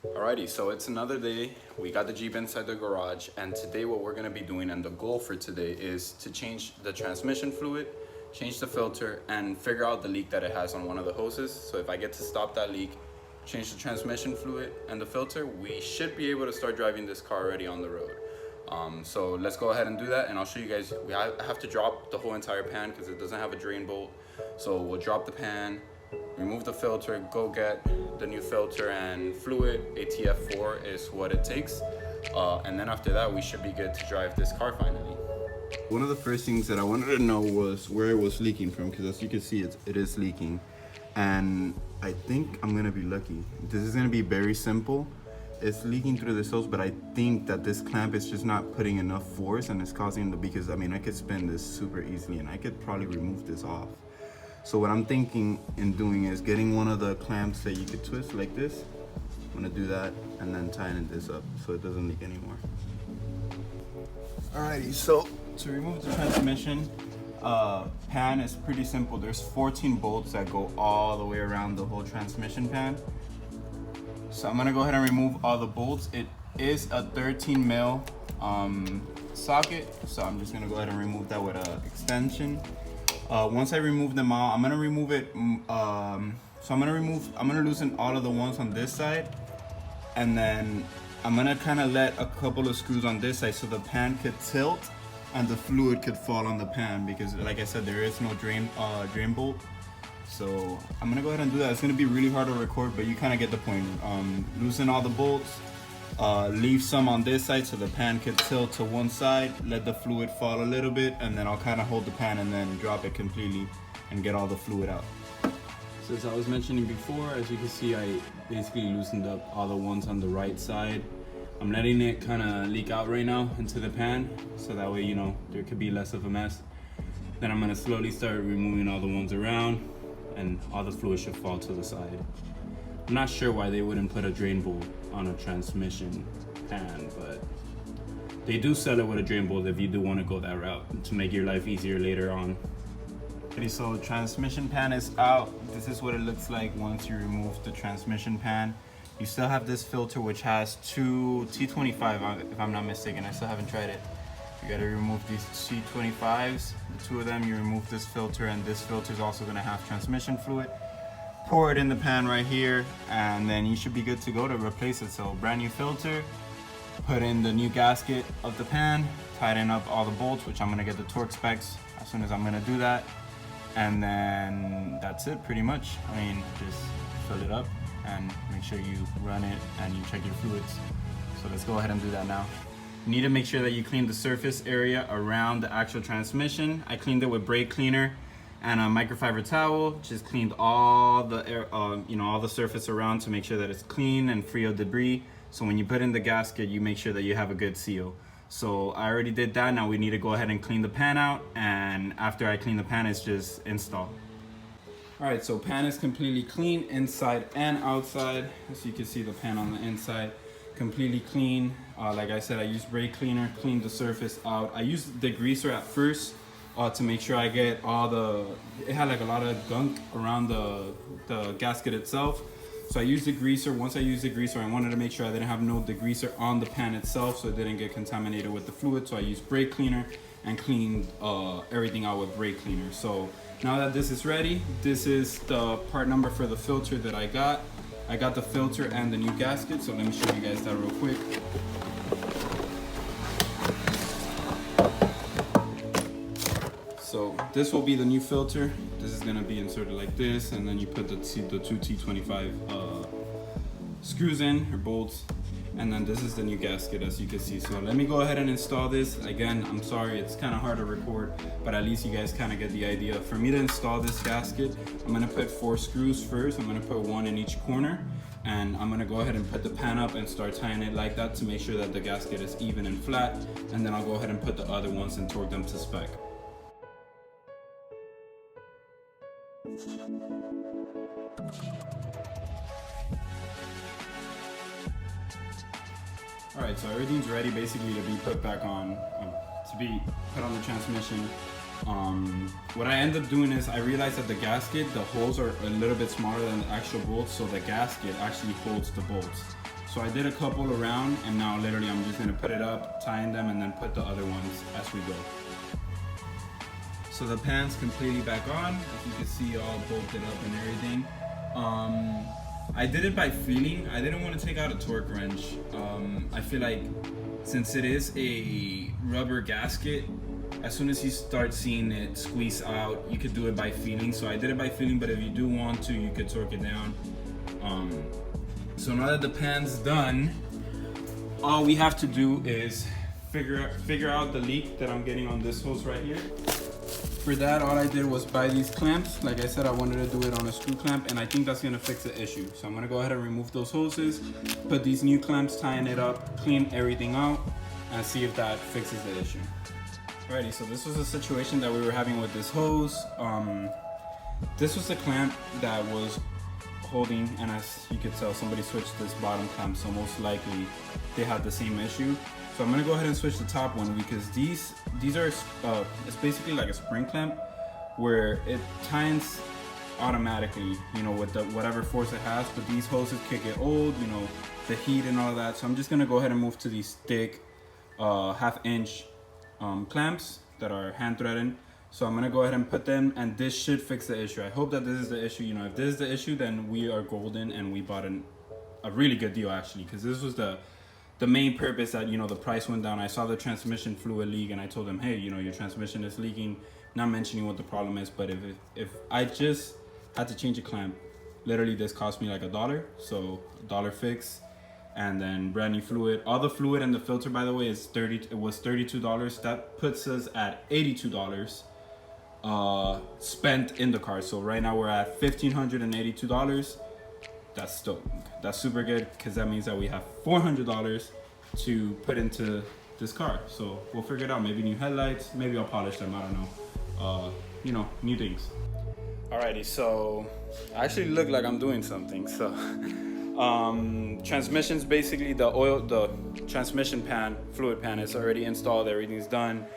Alrighty, so it's another day. We got the Jeep inside the garage, and today what we're gonna be doing, and the goal for today, is to change the transmission fluid, change the filter, and figure out the leak that it has on one of the hoses. So if I get to stop that leak, change the transmission fluid and the filter, we should be able to start driving this car already on the road. So let's go ahead and do that, and I'll show you guys. I have to drop the whole entire pan because it doesn't have a drain bolt. So we'll drop the pan, remove the filter, go get the new filter and fluid. ATF4 is what it takes. And then after that, we should be good to drive this car finally. One of the first things that I wanted to know was where it was leaking from, because as you can see, it is leaking. And I think I'm gonna be lucky. This is gonna be very simple. It's leaking through the hose, but I think that this clamp is just not putting enough force, and it's causing because I mean, I could spin this super easily and I could probably remove this off. So what I'm thinking in doing is getting one of the clamps that you could twist like this. I'm gonna do that and then tighten this up so it doesn't leak anymore. Alrighty, so to remove the transmission pan is pretty simple. There's 14 bolts that go all the way around the whole transmission pan. So I'm gonna go ahead and remove all the bolts. It is a 13 mil socket, so I'm just gonna go ahead and remove that with an extension. Once I remove them all, I'm gonna remove it. I'm gonna loosen all of the ones on this side, and then I'm gonna kind of let a couple of screws on this side so the pan could tilt and the fluid could fall on the pan, because like I said, there is no drain bolt. So I'm gonna go ahead and do that. It's gonna be really hard to record, but you kind of get the point. Loosen all the bolts, leave some on this side so the pan could tilt to one side, let the fluid fall a little bit, and then I'll kind of hold the pan and then drop it completely and get all the fluid out. So as I was mentioning before, as you can see, I basically loosened up all the ones on the right side. I'm letting it kind of leak out right now into the pan, so that way, you know, there could be less of a mess. Then I'm gonna slowly start removing all the ones around, and all the fluid should fall to the side. I'm not sure why they wouldn't put a drain bolt on a transmission pan, but they do sell it with a drain bolt if you do want to go that route to make your life easier later on. Okay, so transmission pan is out. This is what it looks like once you remove the transmission pan. You still have this filter, which has two T25, if I'm not mistaken. I still haven't tried it. You gotta remove these T25s, the two of them. You remove this filter, and this filter is also gonna have transmission fluid. Pour it in the pan right here, and then you should be good to go to replace it. So brand new filter, put in the new gasket of the pan, tighten up all the bolts, which I'm gonna get the torque specs as soon as I'm gonna do that. And then that's it pretty much. I mean, just fill it up and make sure you run it and you check your fluids. So let's go ahead and do that now. You need to make sure that you clean the surface area around the actual transmission. I cleaned it with brake cleaner and a microfiber towel. Just cleaned all the air, all the surface around to make sure that it's clean and free of debris. So when you put in the gasket, you make sure that you have a good seal. So I already did that. Now we need to go ahead and clean the pan out. And after I clean the pan, it's just install. All right, so pan is completely clean inside and outside. As you can see, the pan on the inside completely clean. Like I said, I used brake cleaner, cleaned the surface out. I used degreaser at first to make sure I get it had like a lot of gunk around the gasket itself. So I used degreaser. Once I used degreaser, I wanted to make sure I didn't have no degreaser on the pan itself, so it didn't get contaminated with the fluid. So I used brake cleaner and cleaned everything out with brake cleaner. So now that this is ready, this is the part number for the filter that I got. I got the filter and the new gasket, so let me show you guys that real quick. So this will be the new filter. This is gonna be inserted like this, and then you put the two T25 screws in, or bolts, and then this is the new gasket, as you can see. So let me go ahead and install this. Again, I'm sorry, it's kind of hard to record, but at least you guys kind of get the idea. For me to install this gasket, I'm gonna put 4 screws first. I'm gonna put 1 in each corner, and I'm gonna go ahead and put the pan up and start tying it like that to make sure that the gasket is even and flat, and then I'll go ahead and put the other ones and torque them to spec. All right, so everything's ready basically to be put back on, to be put on the transmission. What I end up doing is I realized that the gasket, the holes are a little bit smaller than the actual bolts, so the gasket actually holds the bolts. So I did a couple around, and now literally I'm just gonna put it up, tighten them, and then put the other ones as we go. So the pan's completely back on. As you can see, all bolted up and everything. I did it by feeling. I didn't want to take out a torque wrench. I feel like since it is a rubber gasket, as soon as you start seeing it squeeze out, you could do it by feeling. So I did it by feeling, but if you do want to, you could torque it down. So now that the pan's done, all we have to do is figure out the leak that I'm getting on this hose right here. For that, all I did was buy these clamps. Like I said, I wanted to do it on a screw clamp, and I think that's gonna fix the issue. So I'm gonna go ahead and remove those hoses, put these new clamps, tighten it up, clean everything out, and see if that fixes the issue. Alrighty, so this was a situation that we were having with this hose. This was the clamp that was holding, and as you could tell, somebody switched this bottom clamp, so most likely they had the same issue. So I'm gonna go ahead and switch the top one, because these are it's basically like a spring clamp where it tightens automatically, you know, with the whatever force it has. But these hoses could get old, you know, the heat and all of that. So I'm just gonna go ahead and move to these thick 1/2 inch clamps that are hand threaded. So I'm gonna go ahead and put them, and this should fix the issue. I hope that this is the issue. You know, if this is the issue, then we are golden, and we bought a really good deal actually, because this was the main purpose that, you know, the price went down. I saw the transmission fluid leak, and I told them, hey, you know, your transmission is leaking, not mentioning what the problem is. But if I just had to change a clamp, literally this cost me like $1, so $1 fix, and then brand new fluid. All the fluid and the filter, by the way, is it was $32. That puts us at $82 spent in the car. So right now we're at $1,582. That's super good, because that means that we have $400 to put into this car. So we'll figure it out. Maybe new headlights, maybe I'll polish them, I don't know. You know, new things. Alrighty, so I actually look like I'm doing something. So transmission's basically the transmission pan, fluid pan is already installed, everything's done.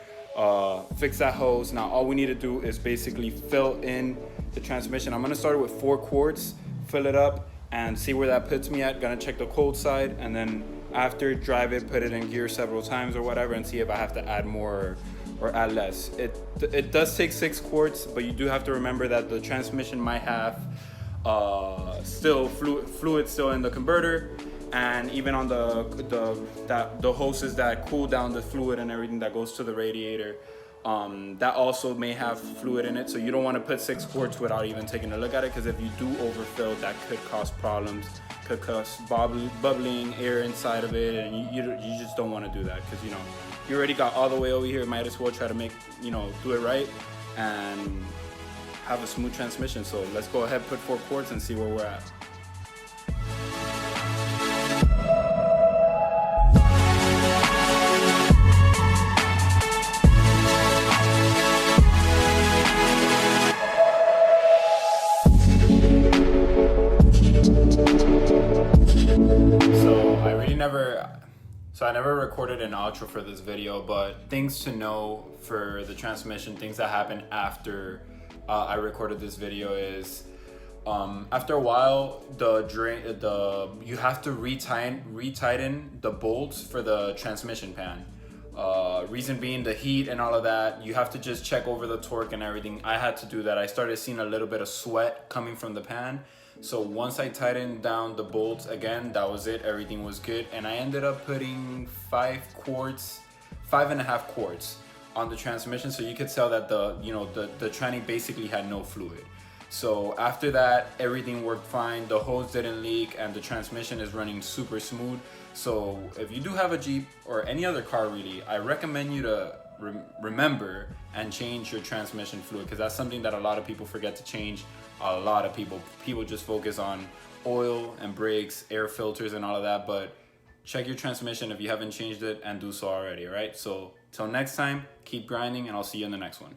Fix that hose. Now all we need to do is basically fill in the transmission. I'm gonna start with 4 quarts, fill it up, and see where that puts me at. Gonna check the cold side, and then after, drive it, put it in gear several times or whatever, and see if I have to add more or add less. It does take 6 quarts, but you do have to remember that the transmission might have still fluid still in the converter, and even on the hoses that cool down the fluid and everything that goes to the radiator. That also may have fluid in it, so you don't want to put 6 quarts without even taking a look at it, because if you do overfill, that could cause problems, could cause bubbling air inside of it, and you just don't want to do that, because, you know, you already got all the way over here. Might as well try to make, you know, do it right and have a smooth transmission. So let's go ahead, put 4 quarts and see where we're at. So I never recorded an outro for this video, but things to know for the transmission, things that happened after I recorded this video is, after a while, you have to retighten the bolts for the transmission pan. Reason being the heat and all of that, you have to just check over the torque and everything. I had to do that. I started seeing a little bit of sweat coming from the pan. So once I tightened down the bolts again, that was it. Everything was good. And I ended up putting 5.5 quarts on the transmission. So you could tell that the tranny basically had no fluid. So after that, everything worked fine. The hose didn't leak, and the transmission is running super smooth. So if you do have a Jeep or any other car really, I recommend you to remember and change your transmission fluid, because that's something that a lot of people forget to change. A lot of people just focus on oil and brakes, air filters and all of that, but check your transmission if you haven't changed it, and do so already. All right, so till next time, keep grinding, and I'll see you in the next one.